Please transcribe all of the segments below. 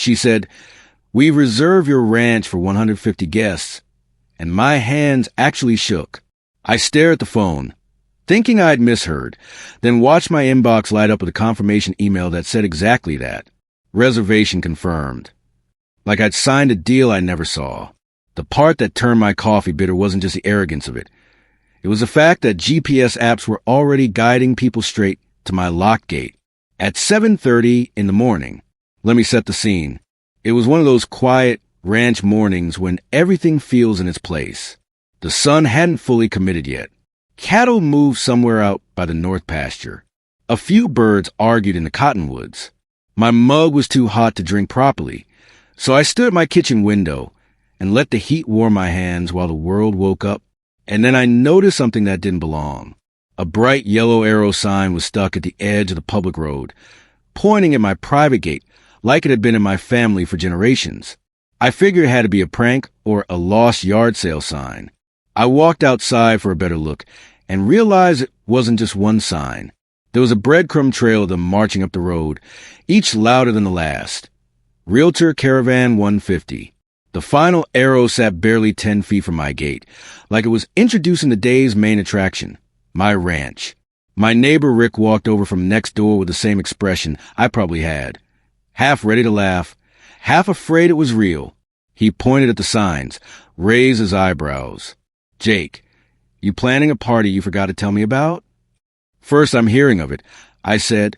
She said, "We reserve your ranch for 150 guests," and my hands actually shook. I stared at the phone, thinking I'd misheard, then watched my inbox light up with a confirmation email that said exactly that. Reservation confirmed. Like I'd signed a deal I never saw. The part that turned my coffee bitter wasn't just the arrogance of it. It was the fact that GPS apps were already guiding people straight to my lock gate. At 7:30 in the morning, let me set the scene. It was one of those quiet ranch mornings when everything feels in its place. The sun hadn't fully committed yet. Cattle moved somewhere out by the north pasture. A few birds argued in the cottonwoods. My mug was too hot to drink properly, so I stood at my kitchen window and let the heat warm my hands while the world woke up. And then I noticed something that didn't belong. A bright yellow arrow sign was stuck at the edge of the public road, pointing at my private gate like it had been in my family for generations. I figured it had to be a prank or a lost yard sale sign. I walked outside for a better look and realized it wasn't just one sign. There was a breadcrumb trail of them marching up the road, each louder than the last. Realtor Caravan 150. The final arrow sat barely 10 feet from my gate, like it was introducing the day's main attraction, my ranch. My neighbor Rick walked over from next door with the same expression I probably had, half ready to laugh, half afraid it was real. He pointed at the signs, raised his eyebrows. "Jake, you planning a party you forgot to tell me about?" "First I'm hearing of it," I said,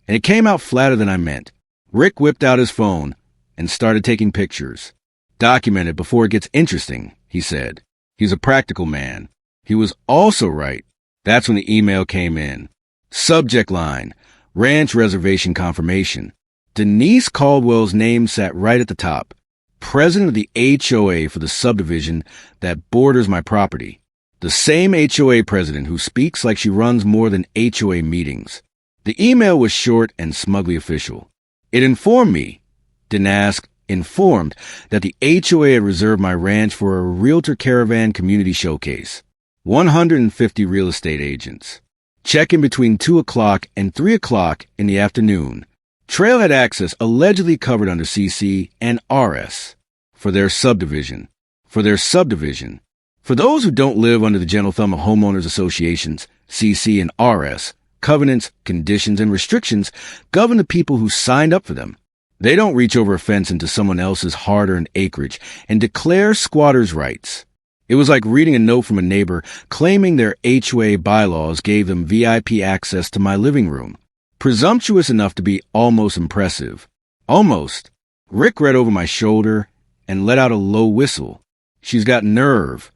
and it came out flatter than I meant. Rick whipped out his phone and started taking pictures. "Document it before it gets interesting," he said. He's a practical man. He was also right. That's when the email came in. Subject line, ranch reservation confirmation. Denise Caldwell's name sat right at the top. President of the HOA for the subdivision that borders my property. The same HOA president who speaks like she runs more than HOA meetings. The email was short and smugly official. It informed me, didn't ask, informed that the HOA had reserved my ranch for a Realtor Caravan community showcase. 150 real estate agents. Check-in between 2 o'clock and 3 o'clock in the afternoon. Trailhead access allegedly covered under CC and RS. For their subdivision. For those who don't live under the gentle thumb of homeowners associations, CC and RS, covenants, conditions, and restrictions govern the people who signed up for them. They don't reach over a fence into someone else's hard-earned acreage and declare squatters' rights. It was like reading a note from a neighbor claiming their HOA bylaws gave them VIP access to my living room. Presumptuous enough to be almost impressive. Almost. Rick read over my shoulder and let out a low whistle. She's got nerve.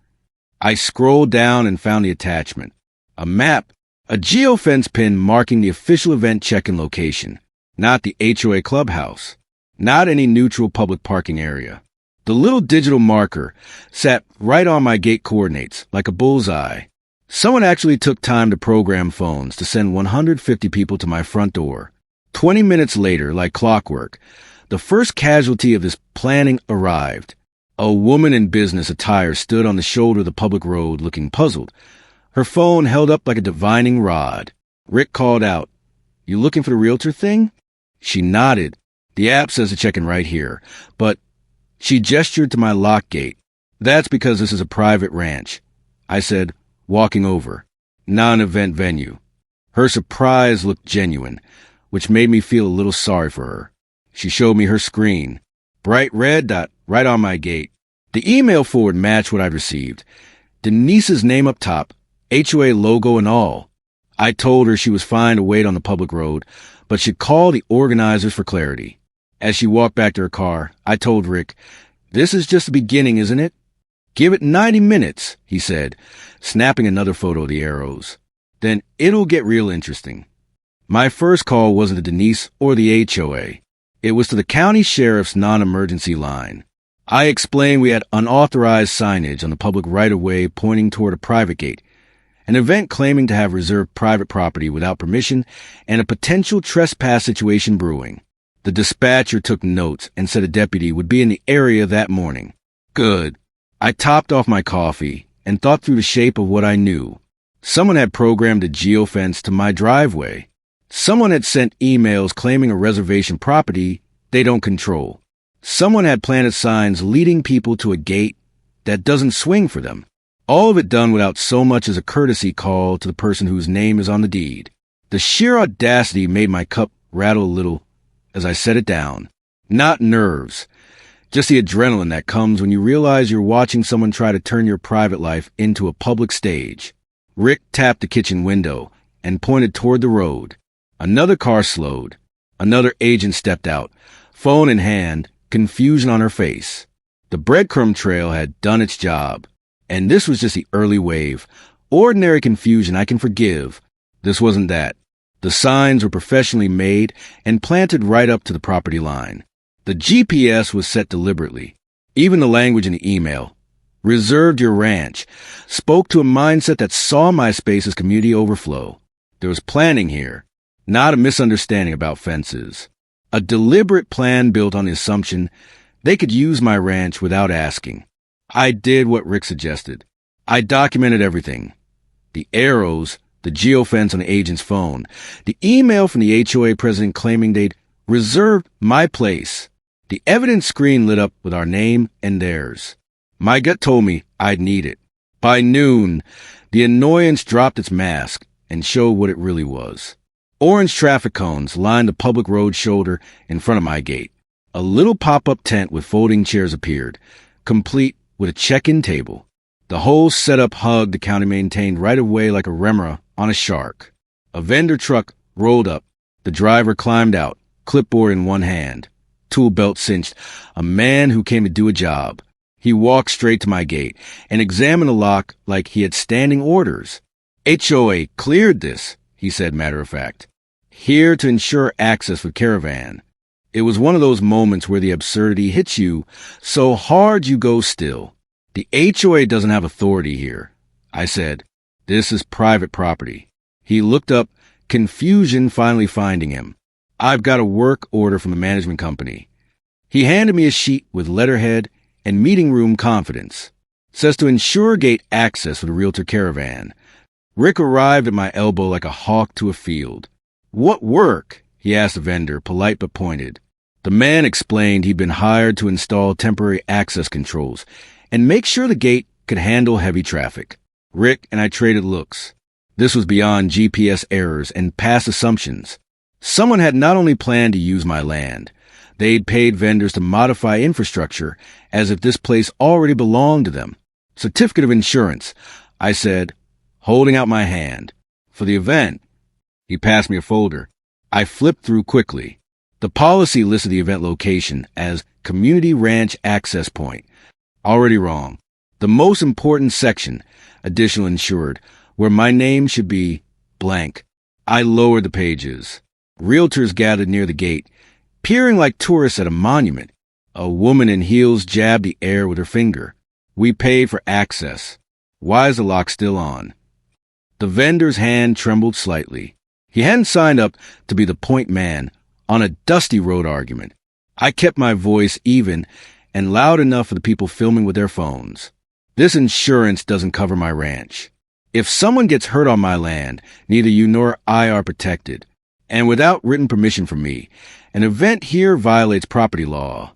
I scrolled down and found the attachment. A map, a geofence pin marking the official event check-in location. Not the HOA clubhouse. Not any neutral public parking area. The little digital marker sat right on my gate coordinates, like a bullseye. Someone actually took time to program phones to send 150 people to my front door. 20 minutes later, like clockwork, the first casualty of this planning arrived. A woman in business attire stood on the shoulder of the public road looking puzzled, her phone held up like a divining rod. Rick called out, "You looking for the realtor thing?" She nodded. "The app says to check in right here, but..." She gestured to my lock gate. "That's because this is a private ranch," I said, walking over. "Non-event venue." Her surprise looked genuine, which made me feel a little sorry for her. She showed me her screen. Bright red dot right on my gate. The email forward matched what I'd received. Denise's name up top, HOA logo and all. I told her she was fine to wait on the public road, but should call the organizers for clarity. As she walked back to her car, I told Rick, "This is just the beginning, isn't it?" "Give it 90 minutes, he said, snapping another photo of the arrows. "Then it'll get real interesting." My first call wasn't to Denise or the HOA. It was to the county sheriff's non-emergency line. I explained we had unauthorized signage on the public right-of-way pointing toward a private gate, an event claiming to have reserved private property without permission, and a potential trespass situation brewing. The dispatcher took notes and said a deputy would be in the area that morning. Good. I topped off my coffee and thought through the shape of what I knew. Someone had programmed a geofence to my driveway. Someone had sent emails claiming a reservation property they don't control. Someone had planted signs leading people to a gate that doesn't swing for them. All of it done without so much as a courtesy call to the person whose name is on the deed. The sheer audacity made my cup rattle a little as I set it down. Not nerves, just the adrenaline that comes when you realize you're watching someone try to turn your private life into a public stage. Rick tapped the kitchen window and pointed toward the road. Another car slowed. Another agent stepped out, phone in hand, confusion on her face. The breadcrumb trail had done its job, and this was just the early wave. Ordinary confusion I can forgive. This wasn't that. The signs were professionally made and planted right up to the property line. The GPS was set deliberately. Even the language in the email, reserved your ranch, spoke to a mindset that saw my space as community overflow. There was planning here, not a misunderstanding about fences. A deliberate plan built on the assumption they could use my ranch without asking. I did what Rick suggested. I documented everything. The arrows, the geofence on the agent's phone, the email from the HOA president claiming they'd reserved my place. The evidence screen lit up with our name and theirs. My gut told me I'd need it. By noon, the annoyance dropped its mask and showed what it really was. Orange traffic cones lined the public road shoulder in front of my gate. A little pop-up tent with folding chairs appeared, complete with a check-in table. The whole setup hugged the county-maintained right-of-way like a remora on a shark. A vendor truck rolled up. The driver climbed out, clipboard in one hand, tool belt cinched, a man who came to do a job. He walked straight to my gate and examined the lock like he had standing orders. HOA cleared this, he said matter of fact. Here to ensure access for caravan. It was one of those moments where the absurdity hits you so hard you go still. The HOA doesn't have authority here. I said, this is private property. He looked up, confusion finally finding him. I've got a work order from the management company. He handed me a sheet with letterhead and meeting room confidence. Says to ensure gate access for the Realtor caravan. Rick arrived at my elbow like a hawk to a field. What work? He asked the vendor, polite but pointed. The man explained he'd been hired to install temporary access controls and make sure the gate could handle heavy traffic. Rick and I traded looks. This was beyond GPS errors and past assumptions. Someone had not only planned to use my land, they'd paid vendors to modify infrastructure as if this place already belonged to them. Certificate of insurance, I said, holding out my hand. For the event. He passed me a folder. I flipped through quickly. The policy listed the event location as Community Ranch Access Point. Already wrong. The most important section, additional insured, where my name should be blank. I lowered the pages. Realtors gathered near the gate, peering like tourists at a monument. A woman in heels jabbed the air with her finger. We paid for access. Why is the lock still on? The vendor's hand trembled slightly. He hadn't signed up to be the point man on a dusty road argument. I kept my voice even and loud enough for the people filming with their phones. This insurance doesn't cover my ranch. If someone gets hurt on my land, neither you nor I are protected. And without written permission from me, an event here violates property law.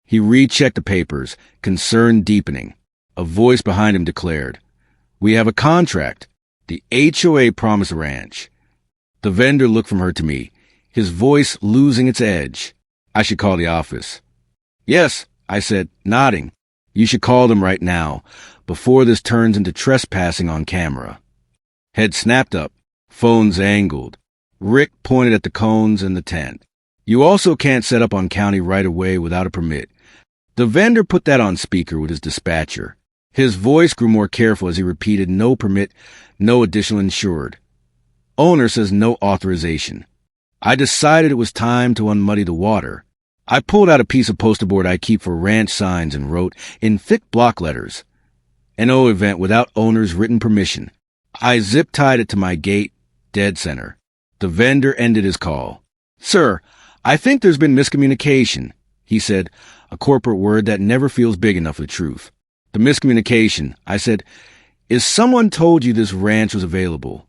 He rechecked the papers, concern deepening. A voice behind him declared, we have a contract. The HOA promised the ranch. The vendor looked from her to me, his voice losing its edge. I should call the office. Yes, I said, nodding. You should call them right now, before this turns into trespassing on camera. Head snapped up, phones angled. Rick pointed at the cones and the tent. You also can't set up on county right away without a permit. The vendor put that on speaker with his dispatcher. His voice grew more careful as he repeated no permit, no additional insured. Owner says no authorization. I decided it was time to unmuddy the water. I pulled out a piece of poster board I keep for ranch signs and wrote in thick block letters, "No event without owner's written permission." I zip-tied it to my gate, dead center. The vendor ended his call. "Sir, I think there's been miscommunication," he said, a corporate word that never feels big enough for the truth. "The miscommunication," I said, "is someone told you this ranch was available."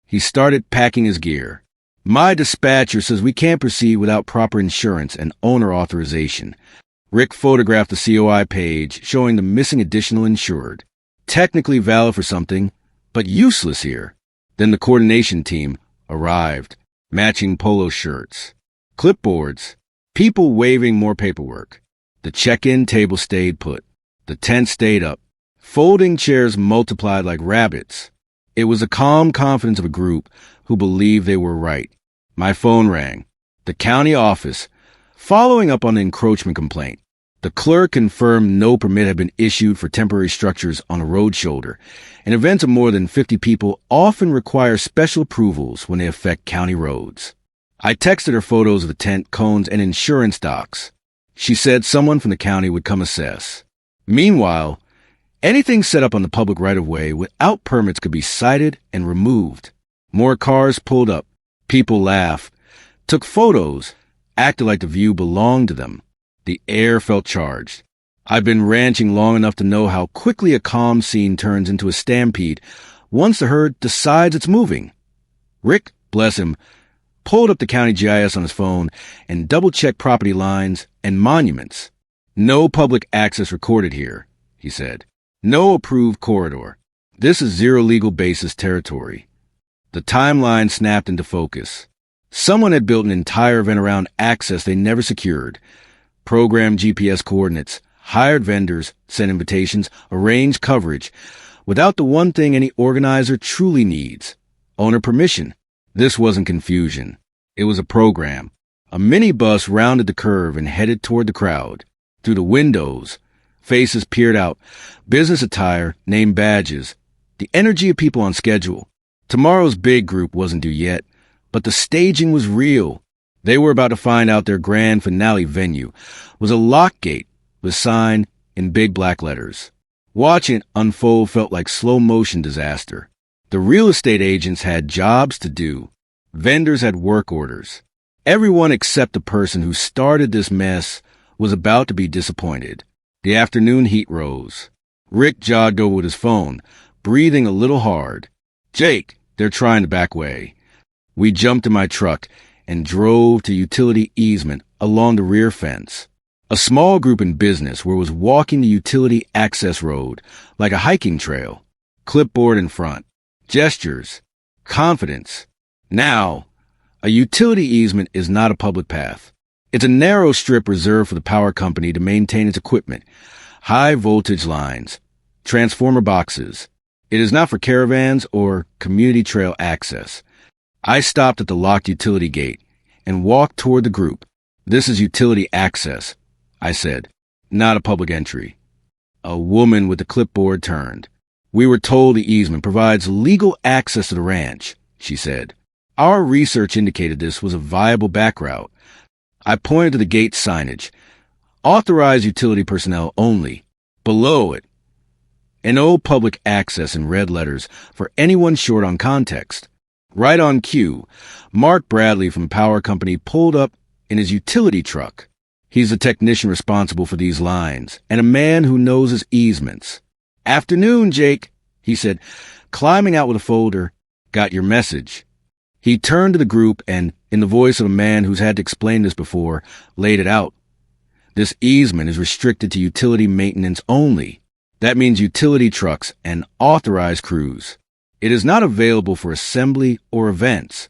He started packing his gear. "My dispatcher says we can't proceed without proper insurance and owner authorization. Rick photographed the COI page showing the missing additional insured. Technically valid for something, but useless here. Then the coordination team arrived, matching polo shirts, clipboards, people waving more paperwork. The check-in table stayed put. The tent stayed up. Folding chairs multiplied like rabbits. It was the calm confidence of a group who believed they were right. My phone rang. The county office, following up on the encroachment complaint. The clerk confirmed no permit had been issued for temporary structures on a road shoulder, and events of more than 50 people often require special approvals when they affect county roads. I texted her photos of the tent, cones, and insurance docs. She said someone from the county would come assess. Meanwhile, anything set up on the public right-of-way without permits could be cited and removed. More cars pulled up. People laughed, took photos, acted like the view belonged to them. The air felt charged. I've been ranching long enough to know how quickly a calm scene turns into a stampede once the herd decides it's moving. Rick, bless him, pulled up the county GIS on his phone and double-checked property lines and monuments. No public access recorded here, he said. No approved corridor. This is zero legal basis territory. The timeline snapped into focus. Someone had built an entire event around access they never secured. Programmed GPS coordinates, hired vendors, sent invitations, arranged coverage, without the one thing any organizer truly needs, owner permission. This wasn't confusion. It was a program. A minibus rounded the curve and headed toward the crowd. Through the windows, faces peered out, business attire, name badges, the energy of people on schedule. Tomorrow's big group wasn't due yet, but the staging was real. They were about to find out their grand finale venue was a lock gate with a sign in big black letters. Watching it unfold felt like slow-motion disaster. The real estate agents had jobs to do. Vendors had work orders. Everyone except the person who started this mess was about to be disappointed. The afternoon heat rose. Rick jogged over with his phone, breathing a little hard. "Jake, they're trying to back way." We jumped in my truck and drove to utility easement along the rear fence. A small group in business where was walking the utility access road like a hiking trail. Clipboard in front. Gestures. Confidence. Now, a utility easement is not a public path. It's a narrow strip reserved for the power company to maintain its equipment. High voltage lines. Transformer boxes. It is not for caravans or community trail access. I stopped at the locked utility gate and walked toward the group. "This is utility access," I said, "not a public entry." A woman with the clipboard turned. "We were told the easement provides legal access to the ranch," she said. "Our research indicated this was a viable back route." I pointed to the gate signage. "Authorized utility personnel only." Below it, "No public access" in red letters for anyone short on context. Right on cue, Mark Bradley from Power Company pulled up in his utility truck. He's the technician responsible for these lines, and a man who knows his easements. "Afternoon, Jake," he said, climbing out with a folder. "Got your message." He turned to the group and, in the voice of a man who's had to explain this before, laid it out. "This easement is restricted to utility maintenance only. That means utility trucks and authorized crews. It is not available for assembly or events."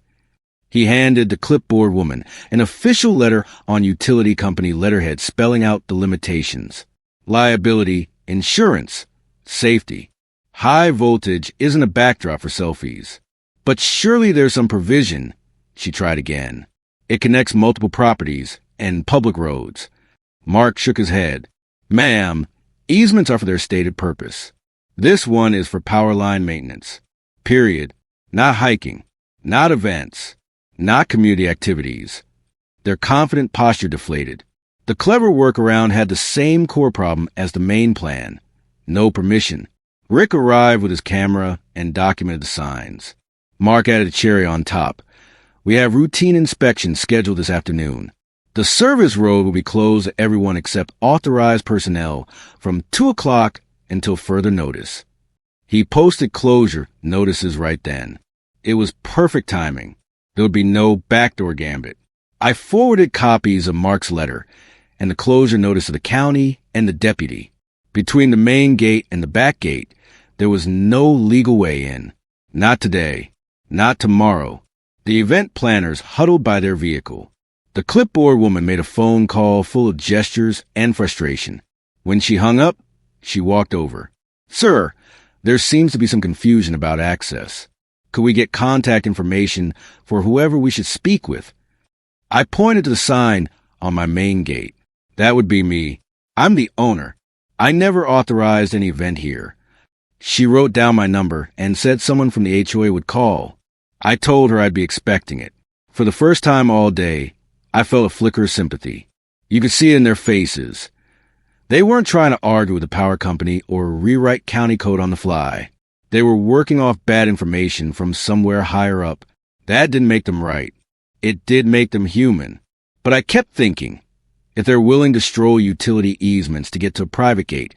He handed the clipboard woman an official letter on utility company letterhead spelling out the limitations. Liability, insurance, safety. High voltage isn't a backdrop for selfies. "But surely there's some provision," she tried again. "It connects multiple properties and public roads." Mark shook his head. "Ma'am, easements are for their stated purpose. This one is for power line maintenance. Period. Not hiking. Not events. Not community activities." Their confident posture deflated. The clever workaround had the same core problem as the main plan. No permission. Rick arrived with his camera and documented the signs. Mark added a cherry on top. "We have routine inspections scheduled this afternoon. The service road will be closed to everyone except authorized personnel from 2 o'clock until further notice." He posted closure notices right then. It was perfect timing. There would be no backdoor gambit. I forwarded copies of Mark's letter and the closure notice of the county and the deputy. Between the main gate and the back gate, there was no legal way in. Not today. Not tomorrow. The event planners huddled by their vehicle. The clipboard woman made a phone call full of gestures and frustration. When she hung up, she walked over. "Sir, there seems to be some confusion about access. Could we get contact information for whoever we should speak with?" I pointed to the sign on my main gate. "That would be me. I'm the owner. I never authorized any event here." She wrote down my number and said someone from the HOA would call. I told her I'd be expecting it. For the first time all day, I felt a flicker of sympathy. You could see it in their faces. They weren't trying to argue with the power company or rewrite county code on the fly. They were working off bad information from somewhere higher up. That didn't make them right. It did make them human. But I kept thinking, if they're willing to stroll utility easements to get to a private gate,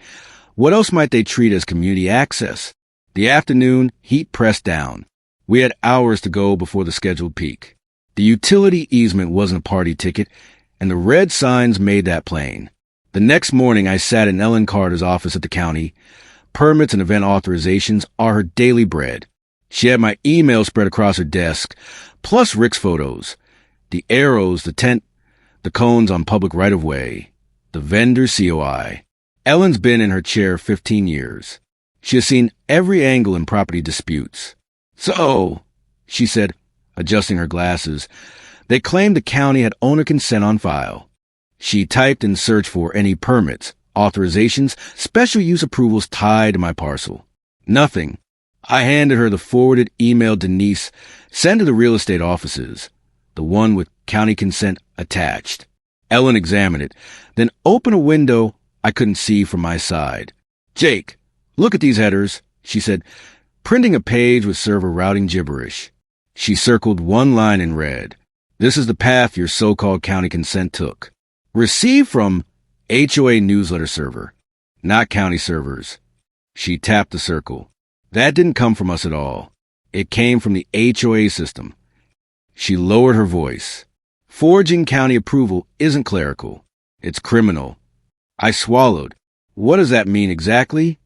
what else might they treat as community access? The afternoon, heat pressed down. We had hours to go before the scheduled peak. The utility easement wasn't a party ticket, and the red signs made that plain. The next morning, I sat in Ellen Carter's office at the county. Permits and event authorizations are her daily bread. She had my email spread across her desk, plus Rick's photos. The arrows, the tent, the cones on public right-of-way, the vendor COI. Ellen's been in her chair 15 years. She has seen every angle in property disputes. "So," she said, adjusting her glasses, "they claimed the county had owner consent on file." She typed and searched for any permits, authorizations, special use approvals tied to my parcel. Nothing. I handed her the forwarded email Denise sent to the real estate offices, the one with county consent attached. Ellen examined it, then opened a window I couldn't see from my side. "Jake, look at these headers," she said. Printing a page with server routing gibberish. She circled one line in red. "This is the path your so-called county consent took. Received from HOA newsletter server, not county servers." She tapped the circle. "That didn't come from us at all. It came from the HOA system." She lowered her voice. "Forging county approval isn't clerical. It's criminal." I swallowed. "What does that mean exactly?"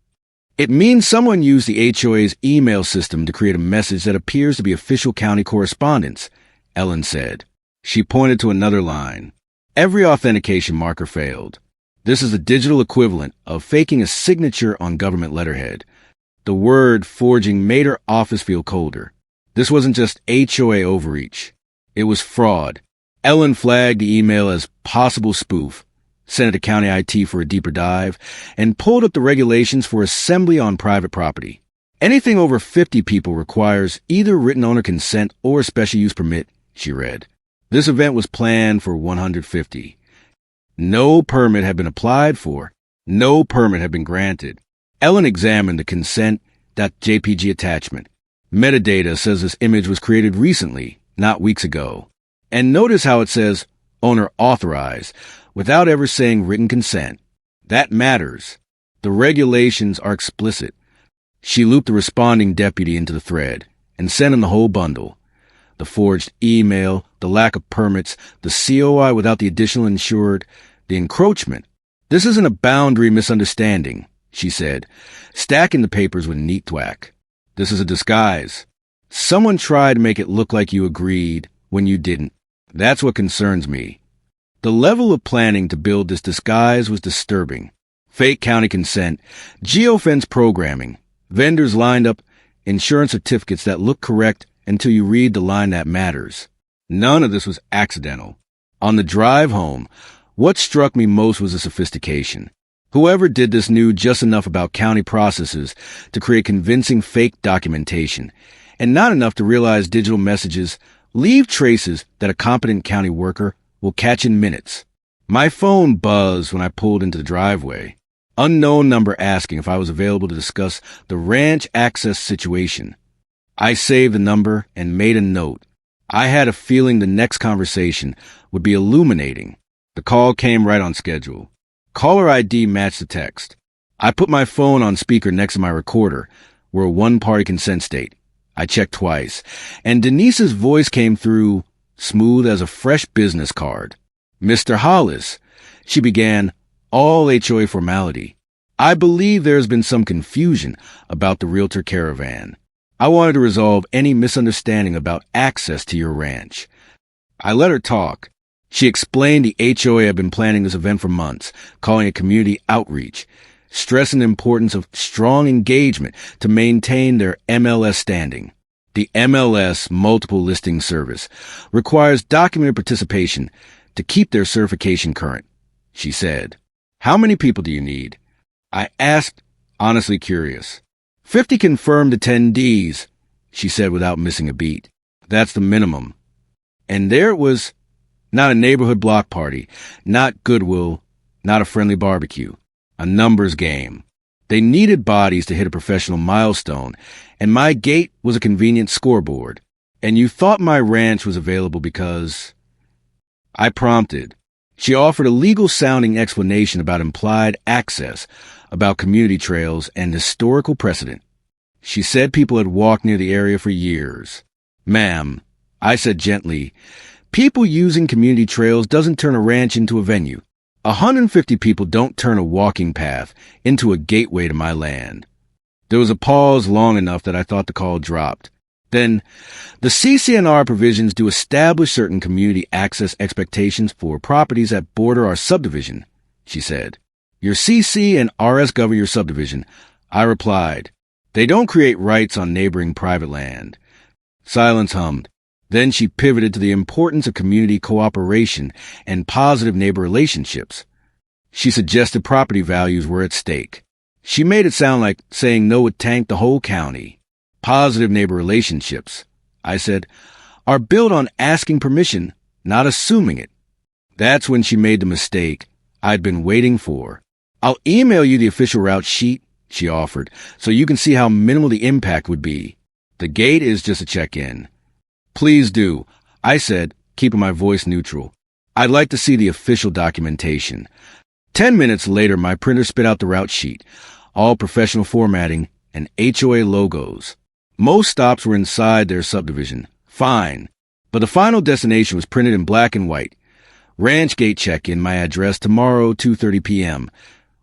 "It means someone used the HOA's email system to create a message that appears to be official county correspondence," Ellen said. She pointed to another line. "Every authentication marker failed. This is the digital equivalent of faking a signature on government letterhead." The word forging made her office feel colder. This wasn't just HOA overreach. It was fraud. Ellen flagged the email as possible spoof, sent it to county IT for a deeper dive, and pulled up the regulations for assembly on private property. Anything over 50 people requires either written owner consent or special use permit, she read. This event was planned for 150. No permit had been applied for. No permit had been granted. Ellen examined the consent.jpg attachment. Metadata says this image was created recently, not weeks ago. And notice how it says owner authorized, without ever saying written consent. That matters. The regulations are explicit. She looped the responding deputy into the thread and sent him the whole bundle. The forged email, the lack of permits, the COI without the additional insured, the encroachment. This isn't a boundary misunderstanding, she said, stacking the papers with a neat thwack. This is a disguise. Someone tried to make it look like you agreed when you didn't. That's what concerns me. The level of planning to build this disguise was disturbing. Fake county consent, geofence programming, vendors lined up, insurance certificates that look correct until you read the line that matters. None of this was accidental. On the drive home, what struck me most was the sophistication. Whoever did this knew just enough about county processes to create convincing fake documentation, and not enough to realize digital messages leave traces that a competent county worker will catch in minutes. My phone buzzed when I pulled into the driveway. Unknown number asking if I was available to discuss the ranch access situation. I saved the number and made a note. I had a feeling the next conversation would be illuminating. The call came right on schedule. Caller ID matched the text. I put my phone on speaker next to my recorder. We're a one-party consent state. I checked twice, and Denise's voice came through smooth as a fresh business card. "Mr. Hollis." She began, all HOA formality. I believe there has been some confusion about the Realtor caravan. I wanted to resolve any misunderstanding about access to your ranch. I let her talk. She explained the HOA had been planning this event for months, calling it community outreach, stressing the importance of strong engagement to maintain their MLS standing. The MLS, Multiple Listing Service, requires documented participation to keep their certification current, she said. How many people do you need? I asked, honestly curious. 50 confirmed attendees, she said without missing a beat. That's the minimum. And there it was, not a neighborhood block party, not Goodwill, not a friendly barbecue, a numbers game. They needed bodies to hit a professional milestone, and my gate was a convenient scoreboard. And you thought my ranch was available because... I prompted. She offered a legal-sounding explanation about implied access, about community trails and historical precedent. She said people had walked near the area for years. Ma'am, I said gently, people using community trails doesn't turn a ranch into a venue. 150 people don't turn a walking path into a gateway to my land. There was a pause long enough that I thought the call dropped. Then, the CC&R provisions do establish certain community access expectations for properties that border our subdivision, she said. Your CC and RS govern your subdivision. I replied. They don't create rights on neighboring private land. Silence hummed. Then she pivoted to the importance of community cooperation and positive neighbor relationships. She suggested property values were at stake. She made it sound like saying no would tank the whole county. Positive neighbor relationships, I said, are built on asking permission, not assuming it. That's when she made the mistake I'd been waiting for. I'll email you the official route sheet, she offered, so you can see how minimal the impact would be. The gate is just a check-in. Please do, I said, keeping my voice neutral. I'd like to see the official documentation. 10 minutes later, my printer spit out the route sheet, all professional formatting and HOA logos. Most stops were inside their subdivision. Fine. But the final destination was printed in black and white. Ranch gate check-in, my address tomorrow, 2:30 p.m.,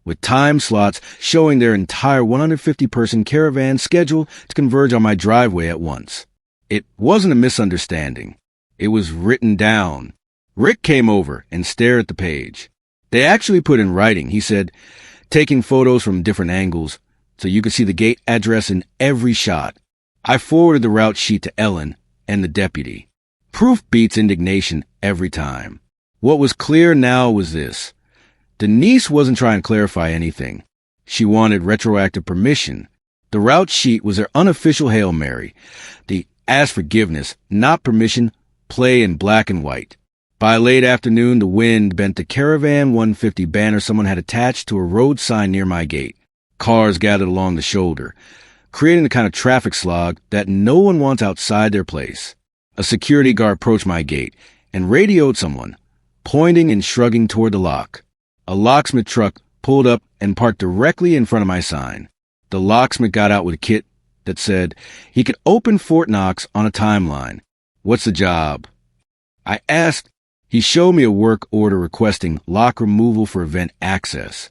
with time slots showing their entire 150-person caravan schedule to converge on my driveway at once. It wasn't a misunderstanding. It was written down. Rick came over and stared at the page. They actually put in writing, he said, taking photos from different angles so you could see the gate address in every shot. I forwarded the route sheet to Ellen and the deputy. Proof beats indignation every time. What was clear now was this. Denise wasn't trying to clarify anything. She wanted retroactive permission. The route sheet was their unofficial Hail Mary. The ask forgiveness, not permission, play in black and white. By late afternoon, the wind bent the Caravan 150 banner someone had attached to a road sign near my gate. Cars gathered along the shoulder, creating the kind of traffic slog that no one wants outside their place. A security guard approached my gate and radioed someone, pointing and shrugging toward the lock. A locksmith truck pulled up and parked directly in front of my sign. The locksmith got out with a kit that said he could open Fort Knox on a timeline. What's the job? I asked. He showed me a work order requesting lock removal for event access.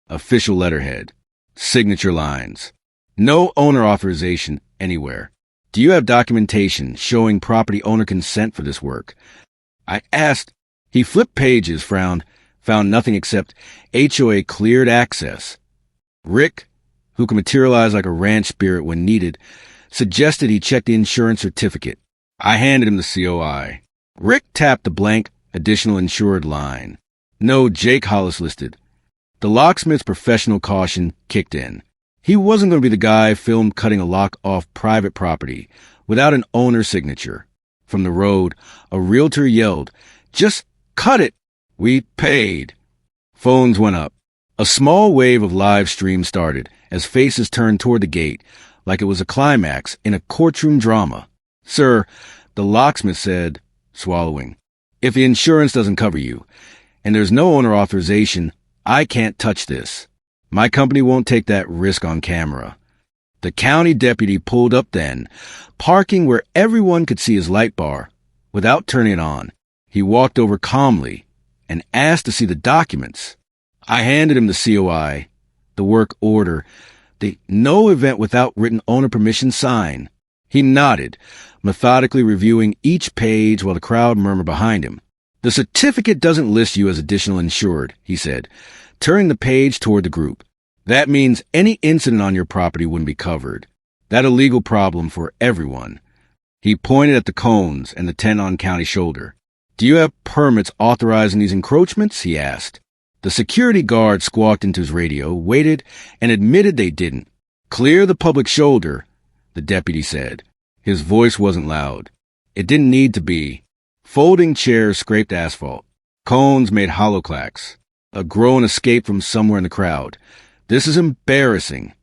Official letterhead. Signature lines. No owner authorization anywhere. Do you have documentation showing property owner consent for this work? I asked. He flipped pages, frowned, found nothing except HOA cleared access. Rick, who could materialize like a ranch spirit when needed, suggested he check the insurance certificate. I handed him the COI. Rick tapped the blank additional insured line. No Jake Hollis listed. The locksmith's professional caution kicked in. He wasn't going to be the guy filmed cutting a lock off private property without an owner's signature. From the road, a realtor yelled, "Just cut it! We paid!" Phones went up. A small wave of live stream started as faces turned toward the gate, like it was a climax in a courtroom drama. "Sir," the locksmith said, swallowing, "if the insurance doesn't cover you, and there's no owner authorization, I can't touch this. My company won't take that risk on camera." The county deputy pulled up then, parking where everyone could see his light bar, without turning it on. He walked over calmly and asked to see the documents. I handed him the COI, the work order, the no event without written owner permission sign. He nodded, methodically reviewing each page while the crowd murmured behind him. The certificate doesn't list you as additional insured, he said, turning the page toward the group. That means any incident on your property wouldn't be covered. That's a legal problem for everyone. He pointed at the cones and the tent on county shoulder. Do you have permits authorizing these encroachments? He asked. The security guard squawked into his radio, waited, and admitted they didn't. Clear the public shoulder, the deputy said. His voice wasn't loud. It didn't need to be. Folding chairs scraped asphalt. Cones made hollow clacks. A groan escaped from somewhere in the crowd. This is embarrassing.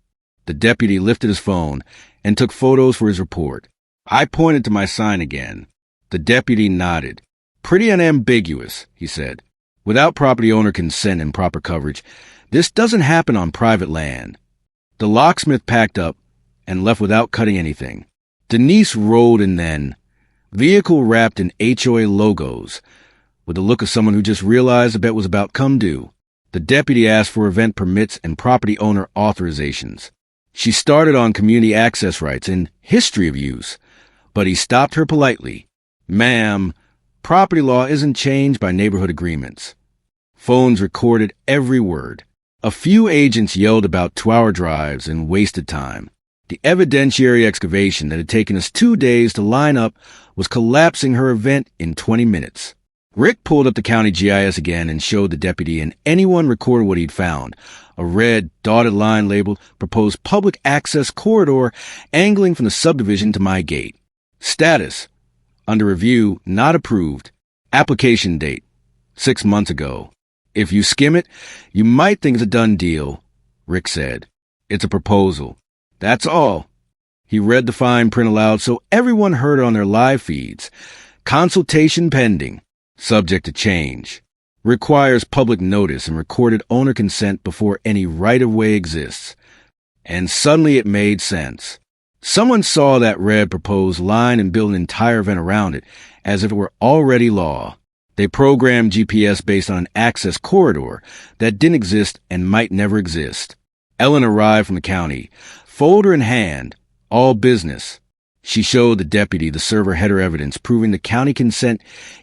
The deputy lifted his phone and took photos for his report. I pointed to my sign again. The deputy nodded. Pretty unambiguous, he said. Without property owner consent and proper coverage, this doesn't happen on private land. The locksmith packed up and left without cutting anything. Denise rolled in then, vehicle wrapped in HOA logos, with the look of someone who just realized a bet was about come due. The deputy asked for event permits and property owner authorizations. She started on community access rights and history of use, but he stopped her politely. Ma'am, property law isn't changed by neighborhood agreements. Phones recorded every word. A few agents yelled about 2-hour drives and wasted time. The evidentiary excavation that had taken us 2 days to line up was collapsing her event in 20 minutes. Rick pulled up the county GIS again and showed the deputy and anyone recorded what he'd found. A red, dotted line labeled proposed public access corridor angling from the subdivision to my gate. Status: under review, not approved. Application date: 6 months ago. If you skim it, you might think it's a done deal, Rick said. It's a proposal. That's all. He read the fine print aloud so everyone heard it on their live feeds. Consultation pending. Subject to change. Requires public notice and recorded owner consent before any right-of-way exists. And suddenly it made sense. Someone saw that red proposed line and built an entire event around it, as if it were already law. They programmed GPS based on an access corridor that didn't exist and might never exist. Ellen arrived from the county, folder in hand, all business. She showed the deputy the server header evidence proving the county consent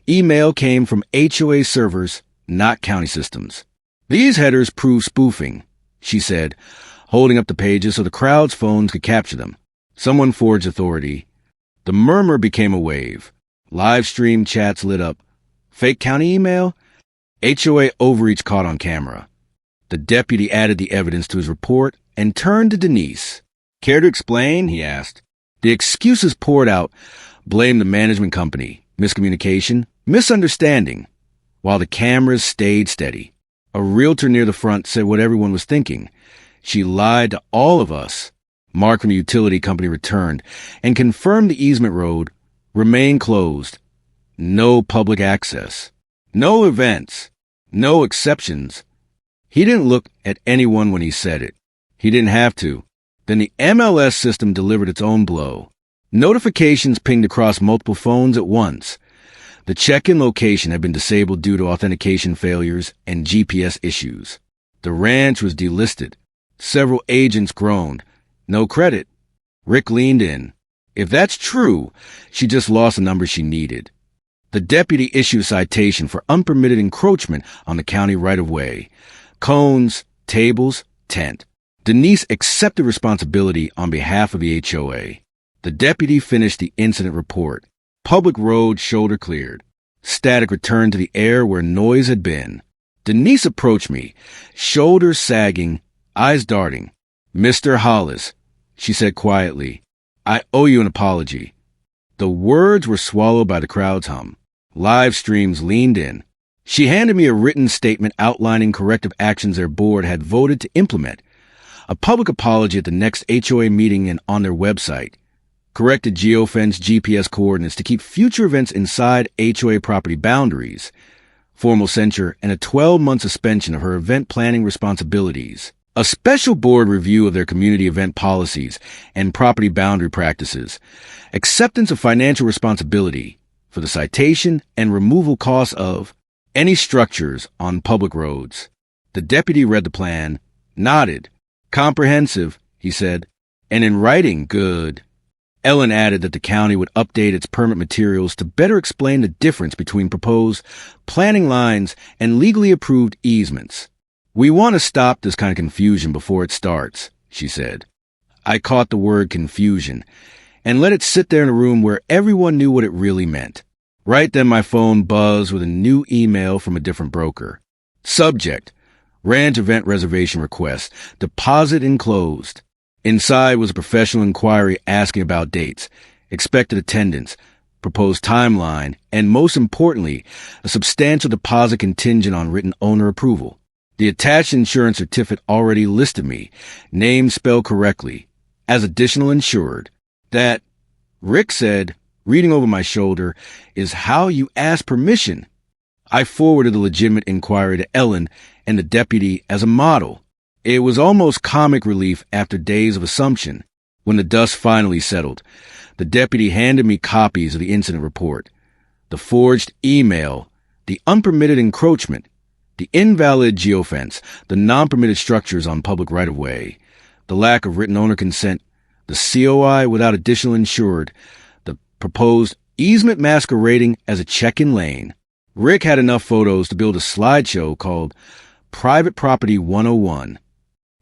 email came from HOA servers, not county systems. These headers prove spoofing, she said, holding up the pages so the crowd's phones could capture them. Someone forged authority. The murmur became a wave. Live stream chats lit up. Fake county email? HOA overreach caught on camera. The deputy added the evidence to his report and turned to Denise. Care to explain? He asked. The excuses poured out, blamed the management company, miscommunication, misunderstanding, while the cameras stayed steady. A realtor near the front said what everyone was thinking. She lied to all of us. Mark from the utility company returned and confirmed the easement road remained closed. No public access. No events. No exceptions. He didn't look at anyone when he said it. He didn't have to. Then the MLS system delivered its own blow. Notifications pinged across multiple phones at once. The check-in location had been disabled due to authentication failures and GPS issues. The ranch was delisted. Several agents groaned. No credit. Rick leaned in. If that's true, she just lost the number she needed. The deputy issued a citation for unpermitted encroachment on the county right-of-way. Cones, tables, tent. Denise accepted responsibility on behalf of the HOA. The deputy finished the incident report. Public road shoulder cleared. Static returned to the air where noise had been. Denise approached me, shoulders sagging, eyes darting. Mr. Hollis, she said quietly, I owe you an apology. The words were swallowed by the crowd's hum. Live streams leaned in. She handed me a written statement outlining corrective actions their board had voted to implement. A public apology at the next HOA meeting and on their website. Corrected geofence GPS coordinates to keep future events inside HOA property boundaries. Formal censure and a 12-month suspension of her event planning responsibilities. A special board review of their community event policies and property boundary practices. Acceptance of financial responsibility for the citation and removal costs of Any structures on public roads. The deputy read the plan, nodded. Comprehensive, he said. And in writing, good. Ellen added that the county would update its permit materials to better explain the difference between proposed planning lines and legally approved easements. We want to stop this kind of confusion before it starts, she said. I caught the word confusion and let it sit there in a room where everyone knew what it really meant. Right then my phone buzzed with a new email from a different broker. Subject: Ranch event reservation request. Deposit enclosed. Inside was a professional inquiry asking about dates, expected attendance, proposed timeline, and most importantly, a substantial deposit contingent on written owner approval. The attached insurance certificate already listed me, name spelled correctly, as additional insured. That, Rick said, reading over my shoulder, is how you ask permission. I forwarded the legitimate inquiry to Ellen and the deputy as a model. It was almost comic relief after days of assumption. When the dust finally settled, the deputy handed me copies of the incident report, the forged email, the unpermitted encroachment, the invalid geofence, the non-permitted structures on public right-of-way, the lack of written owner consent, the COI without additional insured, the proposed easement masquerading as a check-in lane. Rick had enough photos to build a slideshow called Private Property 101.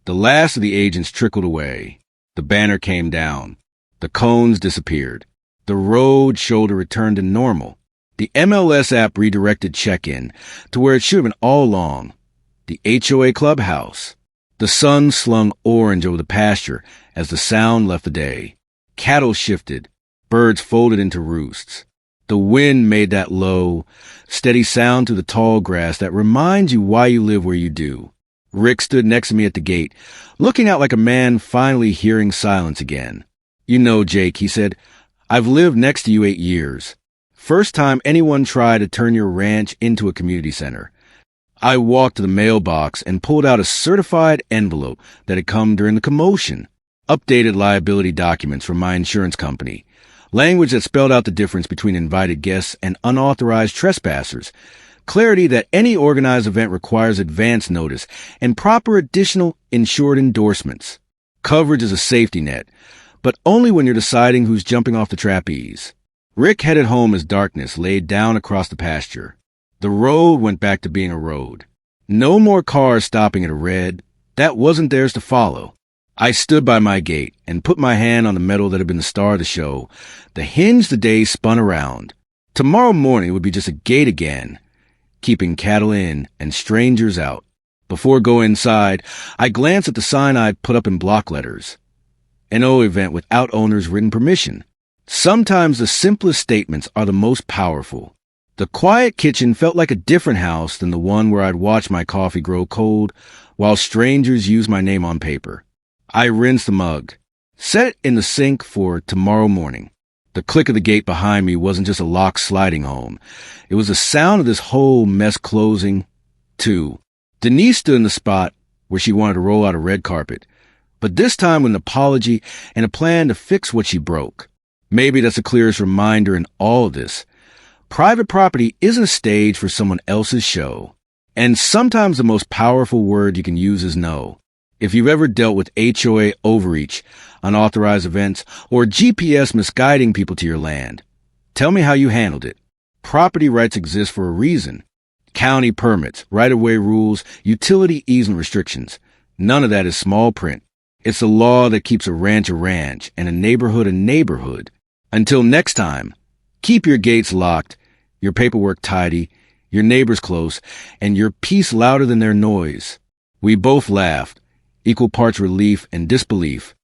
The last of the agents trickled away. The banner came down. The cones disappeared. The road shoulder returned to normal. The MLS app redirected check-in to where it should have been all along. The HOA clubhouse. The sun slung orange over the pasture as the sound left the day. Cattle shifted. Birds folded into roosts. The wind made that low, steady sound through the tall grass that reminds you why you live where you do. Rick stood next to me at the gate, looking out like a man finally hearing silence again. You know, Jake, he said, I've lived next to you 8 years. First time anyone tried to turn your ranch into a community center. I walked to the mailbox and pulled out a certified envelope that had come during the commotion. Updated liability documents from my insurance company. Language that spelled out the difference between invited guests and unauthorized trespassers. Clarity that any organized event requires advance notice and proper additional insured endorsements. Coverage is a safety net, but only when you're deciding who's jumping off the trapeze. Rick headed home as darkness laid down across the pasture. The road went back to being a road. No more cars stopping at a red. That wasn't theirs to follow. I stood by my gate and put my hand on the metal that had been the star of the show. The hinge the day spun around. Tomorrow morning would be just a gate again, keeping cattle in and strangers out. Before going inside, I glanced at the sign I'd put up in block letters. No event without owner's written permission. Sometimes the simplest statements are the most powerful. The quiet kitchen felt like a different house than the one where I'd watch my coffee grow cold while strangers used my name on paper. I rinsed the mug, set it in the sink for tomorrow morning. The click of the gate behind me wasn't just a lock sliding home. It was the sound of this whole mess closing, too. Denise stood in the spot where she wanted to roll out a red carpet, but this time with an apology and a plan to fix what she broke. Maybe that's the clearest reminder in all of this. Private property isn't a stage for someone else's show. And sometimes the most powerful word you can use is no. If you've ever dealt with HOA overreach, unauthorized events, or GPS misguiding people to your land, tell me how you handled it. Property rights exist for a reason. County permits, right-of-way rules, utility easement restrictions. None of that is small print. It's the law that keeps a ranch and a neighborhood a neighborhood. Until next time, keep your gates locked, your paperwork tidy, your neighbors close, and your peace louder than their noise. We both laughed, equal parts relief and disbelief.